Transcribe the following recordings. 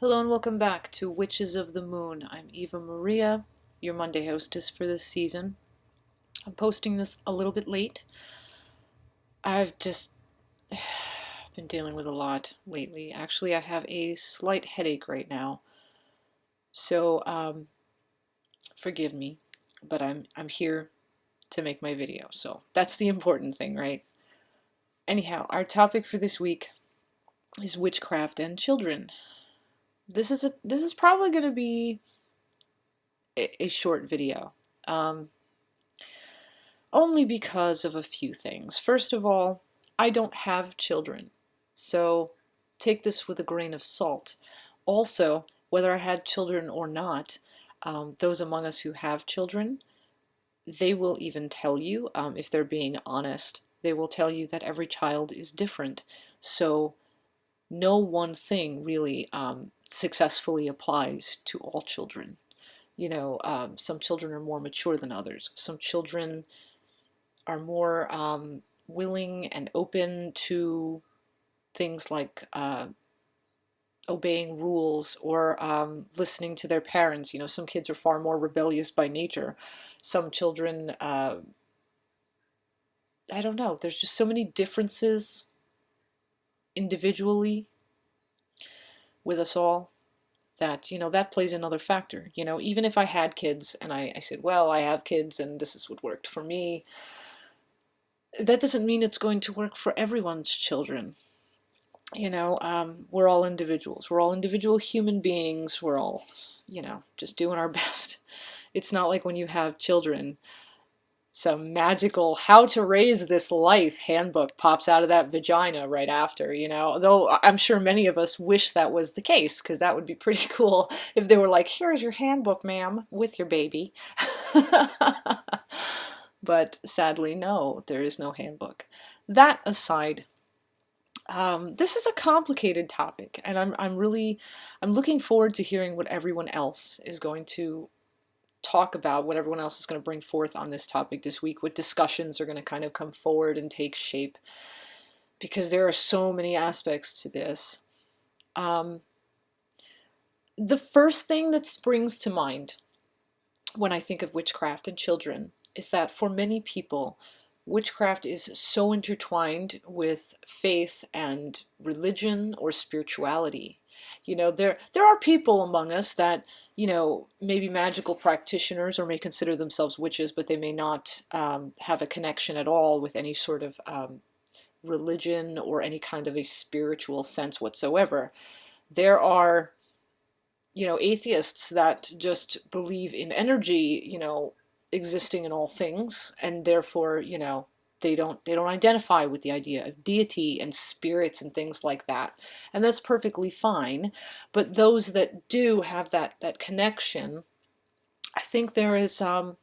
Hello and welcome back to Witches of the Moon. I'm Eva Maria, your Monday hostess for this season. I'm posting this a little bit late. I've just been dealing with a lot lately. Actually, I have a slight headache right now. So forgive me, but I'm here to make my video. So that's the important thing, right? Anyhow, our topic for this week is witchcraft and children. This is probably going to be a short video. Um, Only because of a few things. First of all, I don't have children, so take this with a grain of salt. Also, whether I had children or not, those among us who have children, they will even tell you, if they're being honest, they will tell you that every child is different. So no one thing really successfully applies to all children. Some children are more mature than others. Some children are more willing and open to things like obeying rules or listening to their parents. Some kids are far more rebellious by nature. Some children, I don't know, there's just so many differences individually with us all that plays another factor. Even if I had kids and I said, well, I have kids and this is what worked for me, that doesn't mean it's going to work for everyone's children. We're all individuals. We're all individual human beings. We're all, just doing our best. It's not like when you have children, some magical how to raise this life handbook pops out of that vagina right after, Though I'm sure many of us wish that was the case, because that would be pretty cool if they were like, here's your handbook, ma'am, with your baby. But sadly, no, there is no handbook. That aside, this is a complicated topic, and I'm looking forward to hearing what everyone else is going to talk about, what everyone else is going to bring forth on this topic this week, what discussions are going to kind of come forward and take shape, because there are so many aspects to this. The first thing that springs to mind when I think of witchcraft and children is that for many people, witchcraft is so intertwined with faith and religion or spirituality. There are people among us that, maybe magical practitioners or may consider themselves witches, but they may not have a connection at all with any sort of religion or any kind of a spiritual sense whatsoever. There are, atheists that just believe in energy, existing in all things, and therefore, they don't identify with the idea of deity and spirits and things like that, and that's perfectly fine. But those that do have that connection, I think there is I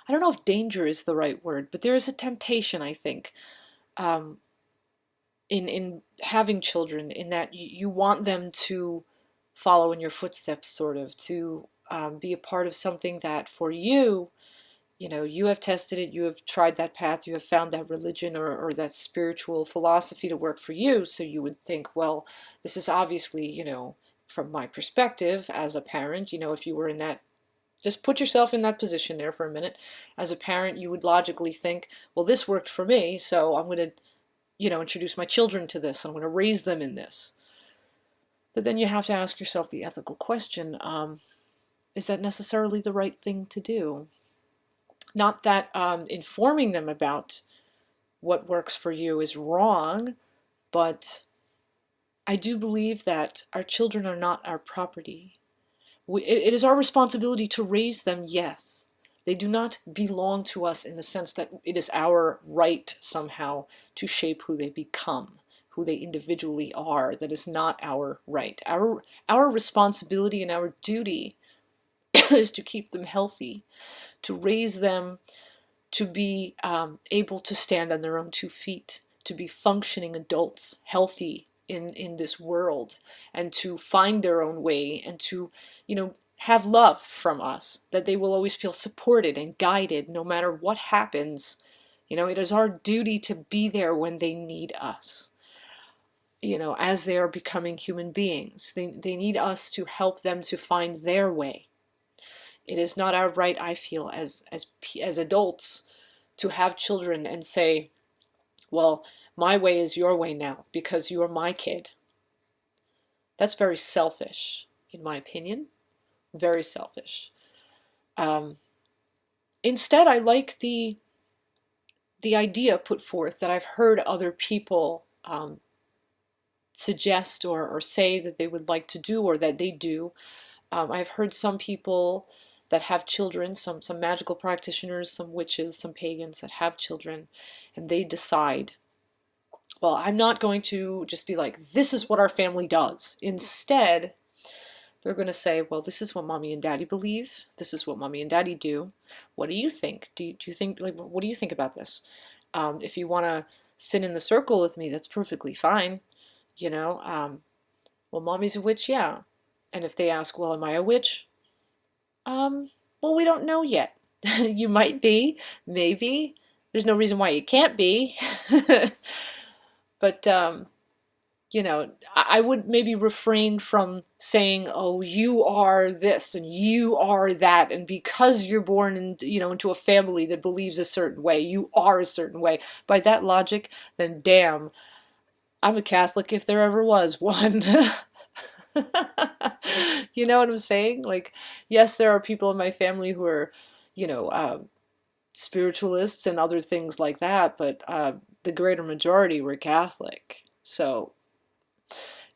don't know if danger is the right word, but there is a temptation, I think, um, in having children, in that you want them to follow in your footsteps, sort of, to be a part of something that for you, you have tested it, you have tried that path, you have found that religion or that spiritual philosophy to work for you. So you would think, well, this is obviously, from my perspective as a parent, if you were in that, just put yourself in that position there for a minute. As a parent, you would logically think, well, this worked for me, so I'm going to, introduce my children to this. I'm going to raise them in this. But then you have to ask yourself the ethical question, is that necessarily the right thing to do? Not that informing them about what works for you is wrong, but I do believe that our children are not our property. It is our responsibility to raise them, yes. They do not belong to us in the sense that it is our right somehow to shape who they become, who they individually are. That is not our right. Our responsibility and our duty is to keep them healthy, to raise them to be able to stand on their own 2 feet, to be functioning adults, healthy in this world, and to find their own way, and to, have love from us, that they will always feel supported and guided no matter what happens. It is our duty to be there when they need us. as they are becoming human beings. They need us to help them to find their way. It is not our right, I feel, as adults, to have children and say, well, my way is your way now because you are my kid. That's very selfish, in my opinion. Very selfish. Instead, I like the idea put forth that I've heard other people suggest or say that they would like to do or that they do. I've heard some people that have children, some magical practitioners, some witches, some pagans that have children, and they decide, well, I'm not going to just be like, this is what our family does. Instead, they're going to say, well, this is what mommy and daddy believe. This is what mommy and daddy do. What do you think? Do you think, like, what do you think about this? If you want to sit in the circle with me, that's perfectly fine. Well, mommy's a witch, yeah. And if they ask, well, am I a witch? Well, we don't know yet. You might be, maybe. There's no reason why you can't be. But, I would maybe refrain from saying, oh, you are this and you are that. And because you're born into a family that believes a certain way, you are a certain way. By that logic, then damn, I'm a Catholic if there ever was one. You know what I'm saying? Like, yes, there are people in my family who are, spiritualists and other things like that, but the greater majority were Catholic. So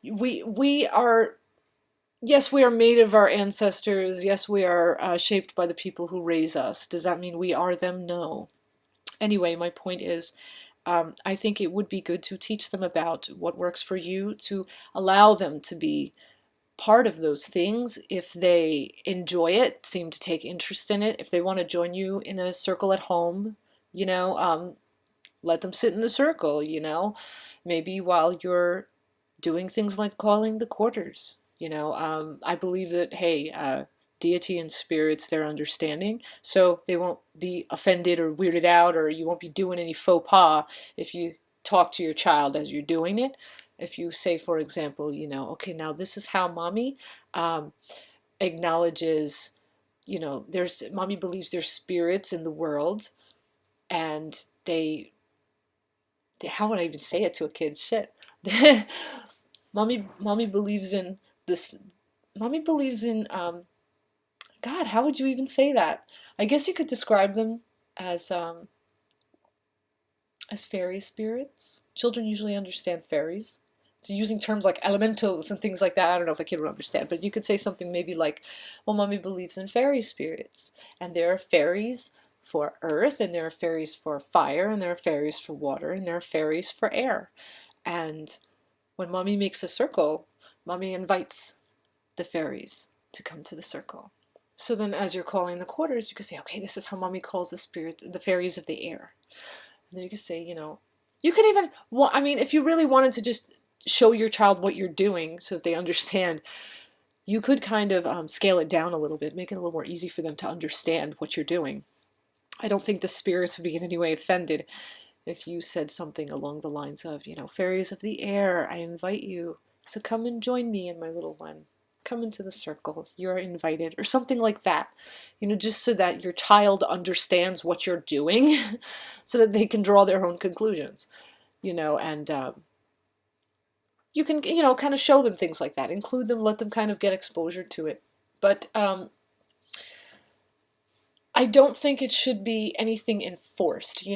we are, yes, we are made of our ancestors. Yes, we are shaped by the people who raise us. Does that mean we are them? No. Anyway, my point is, I think it would be good to teach them about what works for you, to allow them to be part of those things if they enjoy it, seem to take interest in it. If they want to join you in a circle at home, let them sit in the circle, maybe while you're doing things like calling the quarters. I believe that, hey, deity and spirits, they're understanding, so they won't be offended or weirded out, or you won't be doing any faux pas if you talk to your child as you're doing it. If you say, for example, okay, now this is how mommy acknowledges, mommy believes there's spirits in the world, and how would I even say it to a kid? Shit. Mommy believes in this. Mommy believes in, God, how would you even say that? I guess you could describe them as fairy spirits. Children usually understand fairies. So using terms like elementals and things like that, I don't know if a kid would understand, but you could say something maybe like, well, mommy believes in fairy spirits, and there are fairies for earth, and there are fairies for fire, and there are fairies for water, and there are fairies for air. And when mommy makes a circle, mommy invites the fairies to come to the circle. So then as you're calling the quarters, you can say, okay, this is how mommy calls the fairies of the air. And then you can say, you could even, well, I mean, if you really wanted to just show your child what you're doing so that they understand, you could kind of scale it down a little bit, make it a little more easy for them to understand what you're doing. I don't think the spirits would be in any way offended if you said something along the lines of, fairies of the air, I invite you to come and join me and my little one. Come into the circle, you're invited, or something like that. Just so that your child understands what you're doing so that they can draw their own conclusions, and you can, kind of show them things like that, include them, let them kind of get exposure to it. But I don't think it should be anything enforced,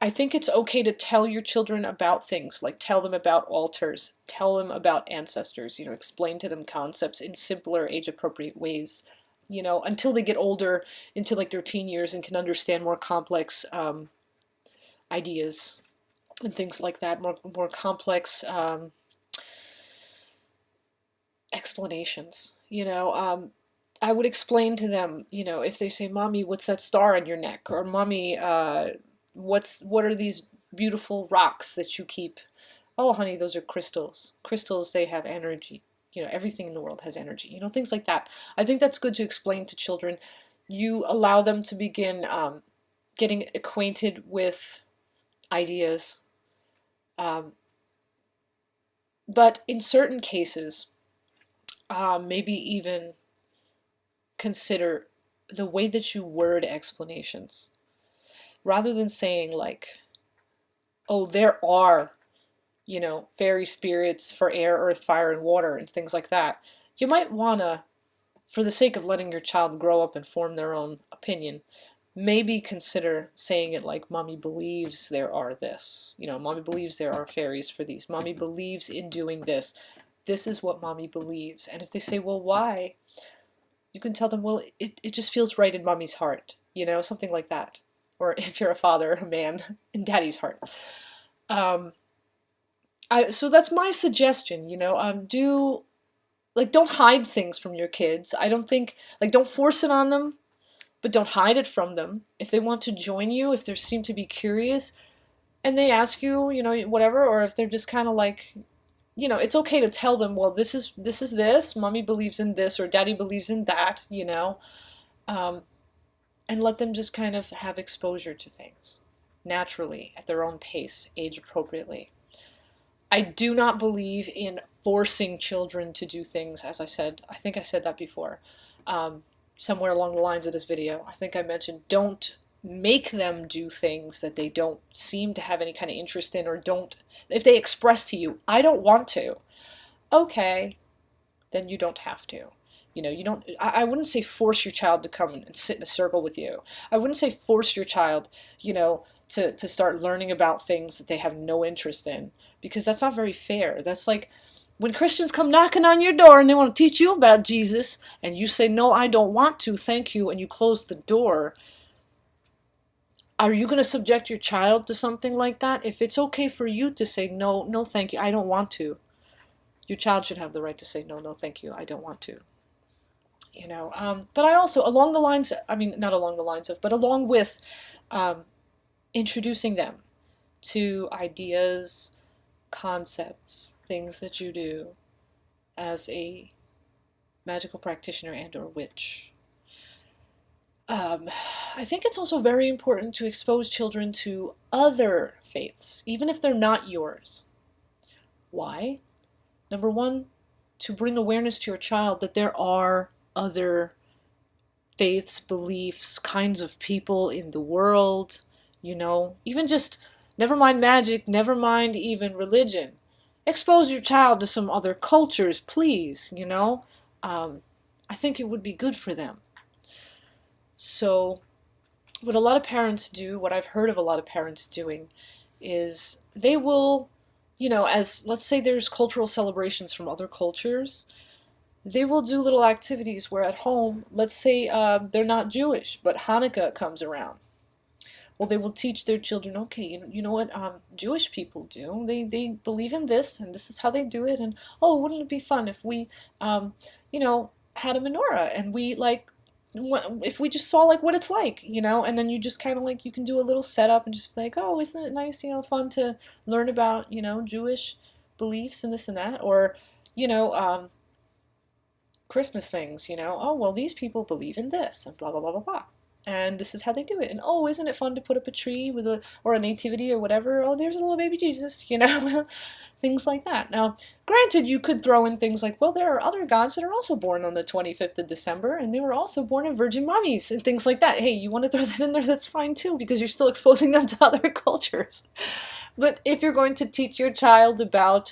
I think it's okay to tell your children about things, like tell them about altars, tell them about ancestors, explain to them concepts in simpler, age-appropriate ways, until they get older, into like their teen years, and can understand more complex ideas and things like that, more complex explanations. I would explain to them, if they say, Mommy, what's that star on your neck? Or Mommy, what are these beautiful rocks that you keep? Oh, honey, those are crystals. Crystals, they have energy. Everything in the world has energy. Things like that. I think that's good to explain to children. You allow them to begin getting acquainted with ideas. But in certain cases, maybe even consider the way that you word explanations. Rather than saying like, oh, there are, fairy spirits for air, earth, fire, and water, and things like that. You might want to, for the sake of letting your child grow up and form their own opinion, maybe consider saying it like, Mommy believes there are this. Mommy believes there are fairies for these. Mommy believes in doing this. This is what Mommy believes. And if they say, well, why? You can tell them, well, it just feels right in Mommy's heart. Something like that. Or if you're a father, a man, in Daddy's heart. So that's my suggestion, don't hide things from your kids. I don't think, don't force it on them, but don't hide it from them. If they want to join you, if they seem to be curious, and they ask you, whatever, or if they're just kind of like, it's okay to tell them, well, this is this, Mommy believes in this, or Daddy believes in that, and let them just kind of have exposure to things naturally, at their own pace, age appropriately. I do not believe in forcing children to do things, as I said. I think I said that before. Somewhere along the lines of this video, I think I mentioned, don't make them do things that they don't seem to have any kind of interest in, or don't, if they express to you, I don't want to, okay, then you don't have to. You don't, I wouldn't say force your child to come and sit in a circle with you. I wouldn't say force your child, to start learning about things that they have no interest in, because that's not very fair. That's like when Christians come knocking on your door and they want to teach you about Jesus, and you say, no, I don't want to, thank you, and you close the door. Are you going to subject your child to something like that? If it's okay for you to say, no, no, thank you, I don't want to, your child should have the right to say, no, no, thank you, I don't want to. But I also, along the lines, not along the lines of, but along with introducing them to ideas, concepts, things that you do as a magical practitioner and or witch. I think it's also very important to expose children to other faiths, even if they're not yours. Why? Number one, to bring awareness to your child that there are other faiths, beliefs, kinds of people in the world, even just, never mind magic, never mind even religion. Expose your child to some other cultures, please, I think it would be good for them. So what a lot of parents do, what I've heard of a lot of parents doing, is they will, as, let's say there's cultural celebrations from other cultures, they will do little activities where at home, let's say they're not Jewish, but Hanukkah comes around. Well, they will teach their children, okay, you know what Jewish people do? They believe in this, and this is how they do it, and oh, wouldn't it be fun if we, had a menorah, and we, if we just saw, what it's like, and then you just kind of, you can do a little setup and just be like, oh, isn't it nice, fun to learn about, Jewish beliefs and this and that, or, Christmas things, oh, well, these people believe in this, and blah, blah, blah, blah, blah. And this is how they do it. And oh, isn't it fun to put up a tree with or a nativity or whatever? Oh, there's a little baby Jesus, things like that. Now, granted, you could throw in things like, well, there are other gods that are also born on the 25th of December, and they were also born of virgin mommies and things like that. Hey, you want to throw that in there? That's fine too, because you're still exposing them to other cultures. But if you're going to teach your child about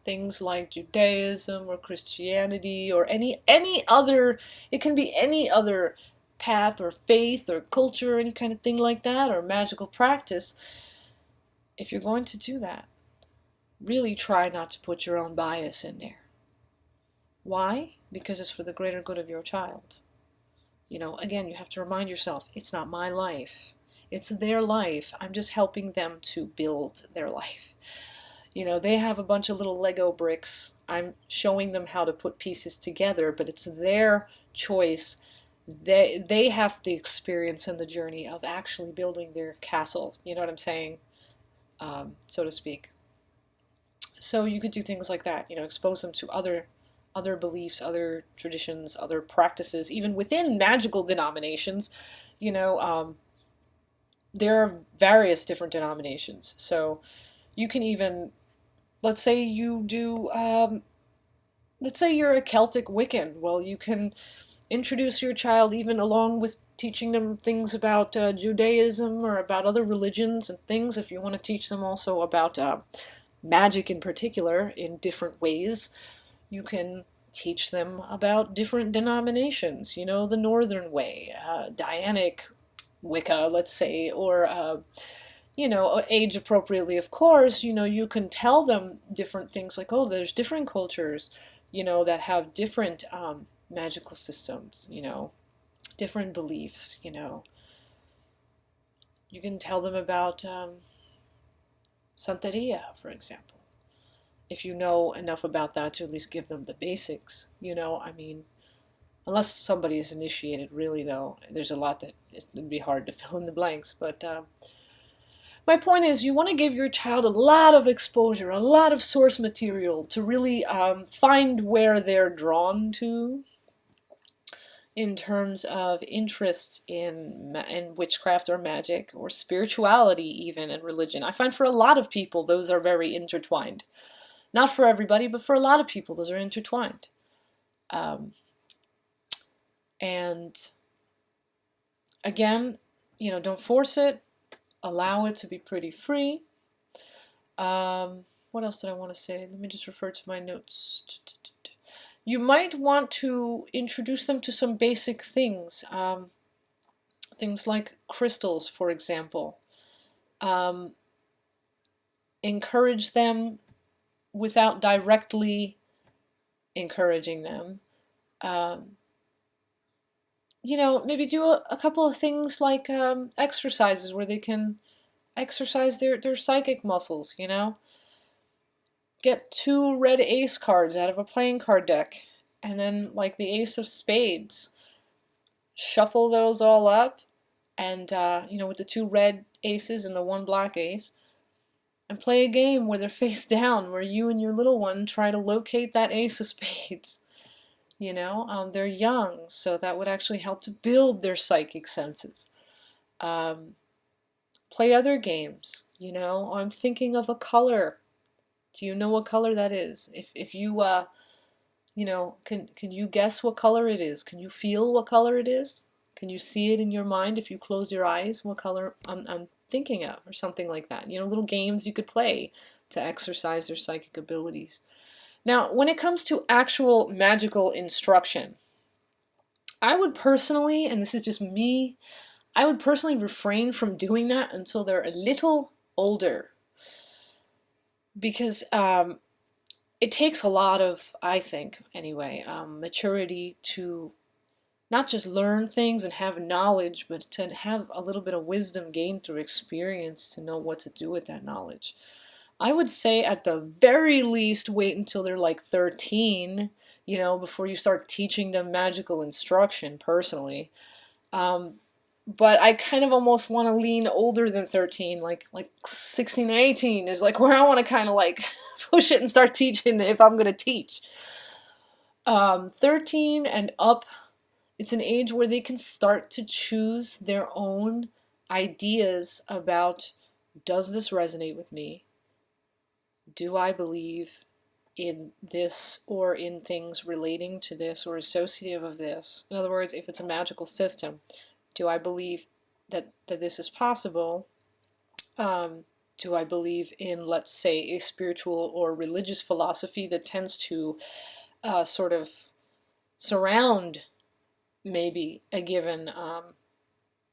things like Judaism or Christianity or any other, it can be any other path or faith or culture or any kind of thing like that, or magical practice, if you're going to do that, really try not to put your own bias in there. Why? Because it's for the greater good of your child. Again, you have to remind yourself, it's not my life. It's their life. I'm just helping them to build their life. They have a bunch of little Lego bricks. I'm showing them how to put pieces together, but it's their choice. They have the experience and the journey of actually building their castle, you know what I'm saying, so to speak. So you could do things like that, expose them to other beliefs, other traditions, other practices, even within magical denominations. There are various different denominations, so you can even let's say you do, let's say you're a Celtic Wiccan. Well, you can introduce your child even along with teaching them things about Judaism or about other religions and things. If you want to teach them also about magic in particular in different ways, you can teach them about different denominations, you know, the Northern Way, Dianic Wicca, let's say, or, you know, age appropriately, of course, you know, you can tell them different things like, oh, there's different cultures, you know, that have different magical systems, you know, different beliefs, you know. You can tell them about Santeria, for example. If you know enough about that to at least give them the basics, you know, I mean, unless somebody is initiated, really, though, there's a lot that it would be hard to fill in the blanks. But my point is, you want to give your child a lot of exposure, a lot of source material to really find where they're drawn to in terms of interest in witchcraft or magic or spirituality, even, and religion. I find for a lot of people those are very intertwined. Not for everybody, but for a lot of people those are intertwined. And again, you know, don't force it. Allow it to be pretty free. What else did I want to say? Let me just refer to my notes. You might want to introduce them to some basic things. Things like crystals, for example. Encourage them without directly encouraging them. You know, maybe do a couple of things like exercises where they can exercise their psychic muscles, you know? Get 2 red ace cards out of a playing card deck, and then, like, the ace of spades. Shuffle those all up, and, you know, with the 2 red aces and the 1 black ace, and play a game where they're face down, where you and your little one try to locate that ace of spades. You know, they're young, so that would actually help to build their psychic senses. Play other games, you know. I'm thinking of a color. Do you know what color that is? If you, you know, can you guess what color it is? Can you feel what color it is? Can you see it in your mind if you close your eyes, what color I'm thinking of, or something like that? You know, little games you could play to exercise their psychic abilities. Now, when it comes to actual magical instruction, I would personally, and this is just me, I would personally refrain from doing that until they're a little older. Because it takes a lot of, I think, anyway, maturity to not just learn things and have knowledge, but to have a little bit of wisdom gained through experience to know what to do with that knowledge. I would say at the very least wait until they're like 13, you know, before you start teaching them magical instruction, personally. But I kind of almost want to lean older than 13, like 16 and 18 is like where I want to kind of like push it and start teaching if I'm going to teach. 13 and up, it's an age where they can start to choose their own ideas about, does this resonate with me? Do I believe in this or in things relating to this or associative of this? In other words, if it's a magical system, do I believe that this is possible? Do I believe in, let's say, a spiritual or religious philosophy that tends to sort of surround maybe a given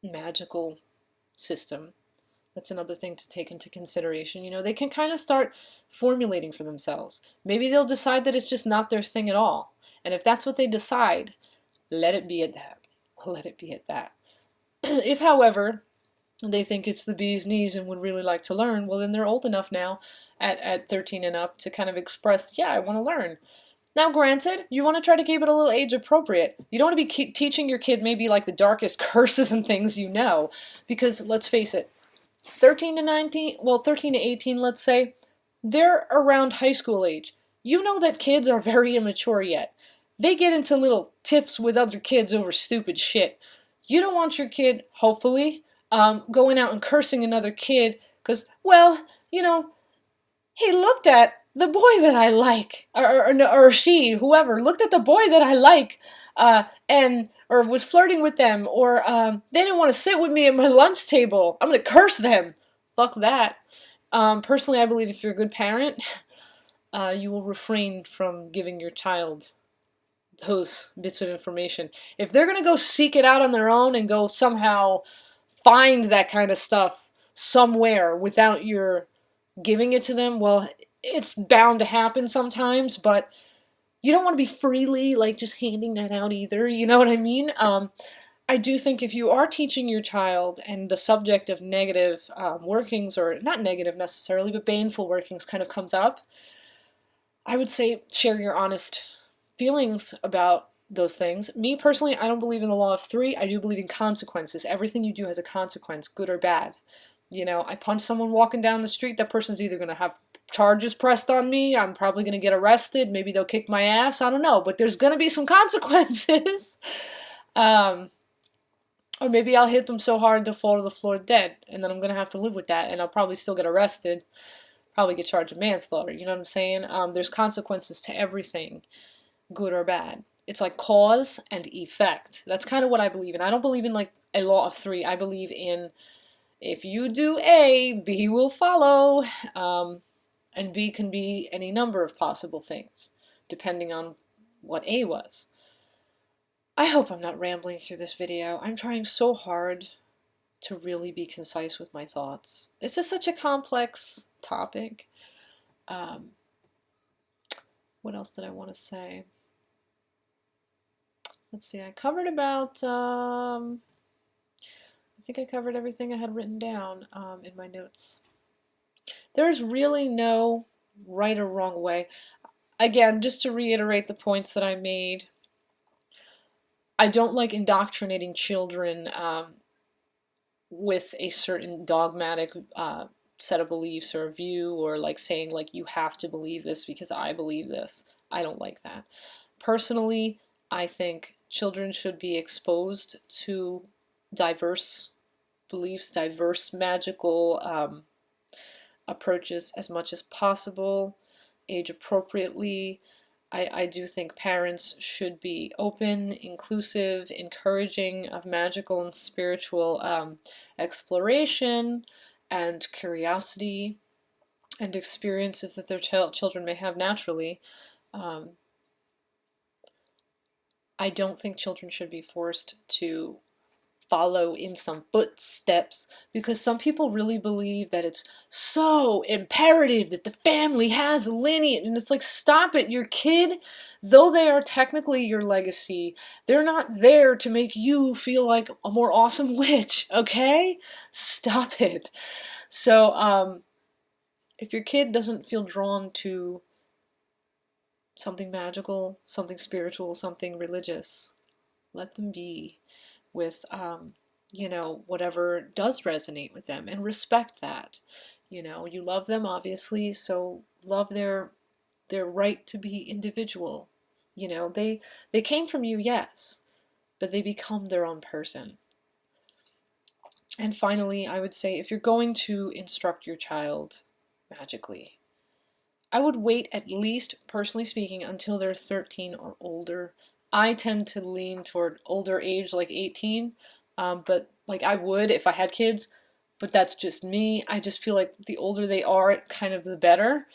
magical system? That's another thing to take into consideration. You know, they can kind of start formulating for themselves. Maybe they'll decide that it's just not their thing at all. And if that's what they decide, let it be at that. Let it be at that. If, however, they think it's the bee's knees and would really like to learn, well, then they're old enough now at 13 and up to kind of express, yeah, I want to learn. Now, granted, you want to try to keep it a little age appropriate. You don't want to be teaching your kid maybe like the darkest curses and things you know, because let's face it, 13 to 19, well, 13 to 18, let's say, they're around high school age. You know that kids are very immature yet. They get into little tiffs with other kids over stupid shit. You don't want your kid, hopefully, going out and cursing another kid because, well, you know, he looked at the boy that I like, or she, whoever, looked at the boy that I like, or was flirting with them, or they didn't want to sit with me at my lunch table. I'm gonna curse them. Fuck that. Personally, I believe if you're a good parent, you will refrain from giving your child those bits of information. If they're gonna go seek it out on their own and go somehow find that kind of stuff somewhere without your giving it to them, well, it's bound to happen sometimes, but you don't want to be freely like just handing that out either. You know what I mean? I do think if you are teaching your child and the subject of negative workings, or not negative necessarily, but baneful workings kind of comes up, I would say share your honest feelings about those things. Me personally, I don't believe in the law of three. I do believe in consequences. Everything you do has a consequence, good or bad. You know, I punch someone walking down the street, that person's either going to have charges pressed on me, I'm probably going to get arrested, maybe they'll kick my ass, I don't know, but there's going to be some consequences. Or maybe I'll hit them so hard they'll fall to the floor dead, and then I'm going to have to live with that, and I'll probably still get arrested, probably get charged with manslaughter, you know what I'm saying? There's consequences to everything, good or bad. It's like cause and effect. That's kind of what I believe in. I don't believe in like a law of three. I believe in if you do A, B will follow, and B can be any number of possible things, depending on what A was. I hope I'm not rambling through this video. I'm trying so hard to really be concise with my thoughts. It's just such a complex topic. What else did I want to say? Let's see, I covered about... I think I covered everything I had written down in my notes. There's really no right or wrong way. Again, just to reiterate the points that I made, I don't like indoctrinating children with a certain dogmatic set of beliefs or view, or like saying like you have to believe this because I believe this. I don't like that. Personally, I think children should be exposed to diverse beliefs, diverse magical approaches as much as possible, age appropriately. I do think parents should be open, inclusive, encouraging of magical and spiritual exploration and curiosity and experiences that their children may have naturally. I don't think children should be forced to follow in some footsteps, because some people really believe that it's so imperative that the family has a lineage, and it's like, stop it. Your kid, though they are technically your legacy, they're not there to make you feel like a more awesome witch, okay? Stop it. So if your kid doesn't feel drawn to something magical, something spiritual, something religious, let them be with, you know, whatever does resonate with them, and respect that. You know, you love them, obviously, so love their right to be individual. You know, they came from you, yes, but they become their own person. And finally, I would say, if you're going to instruct your child magically, I would wait, at least, personally speaking, until they're 13 or older. I tend to lean toward older age, like 18, but like I would if I had kids, but that's just me. I just feel like the older they are, kind of the better,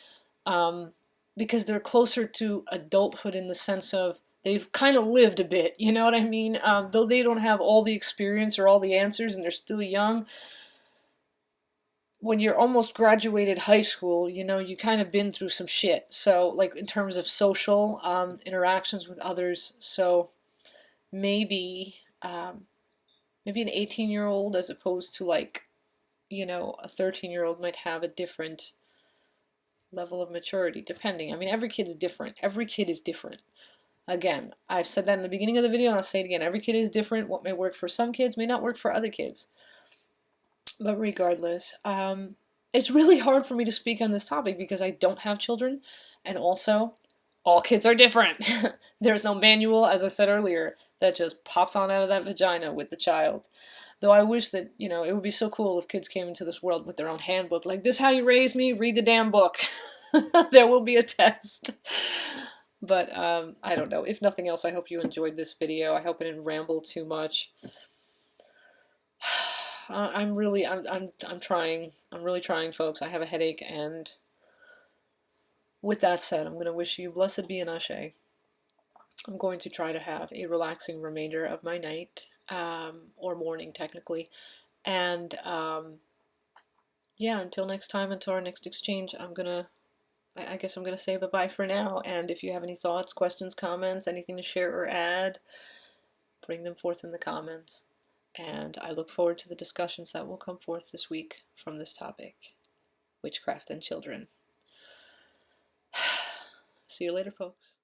because they're closer to adulthood in the sense of they've kind of lived a bit, you know what I mean? Though they don't have all the experience or all the answers and they're still young, when you're almost graduated high school, you know, you kind of been through some shit. So, like, in terms of social interactions with others, so maybe maybe an 18-year-old as opposed to, like, you know, a 13-year-old might have a different level of maturity, depending. I mean, every kid's different. Every kid is different. Again, I've said that in the beginning of the video, and I'll say it again. Every kid is different. What may work for some kids may not work for other kids. But regardless, it's really hard for me to speak on this topic because I don't have children, and also, all kids are different. There's no manual, as I said earlier, that just pops on out of that vagina with the child. Though I wish that, you know, it would be so cool if kids came into this world with their own handbook. Like, this is how you raise me? Read the damn book. There will be a test. But I don't know. If nothing else, I hope you enjoyed this video. I hope I didn't ramble too much. I'm trying. I'm really trying, folks. I have a headache, and with that said, I'm going to wish you blessed be an ashe. I'm going to try to have a relaxing remainder of my night, or morning, technically. And yeah, until next time, until our next exchange, I guess I'm gonna say bye-bye for now. And if you have any thoughts, questions, comments, anything to share or add, bring them forth in the comments. And I look forward to the discussions that will come forth this week from this topic, witchcraft and children. See you later, folks.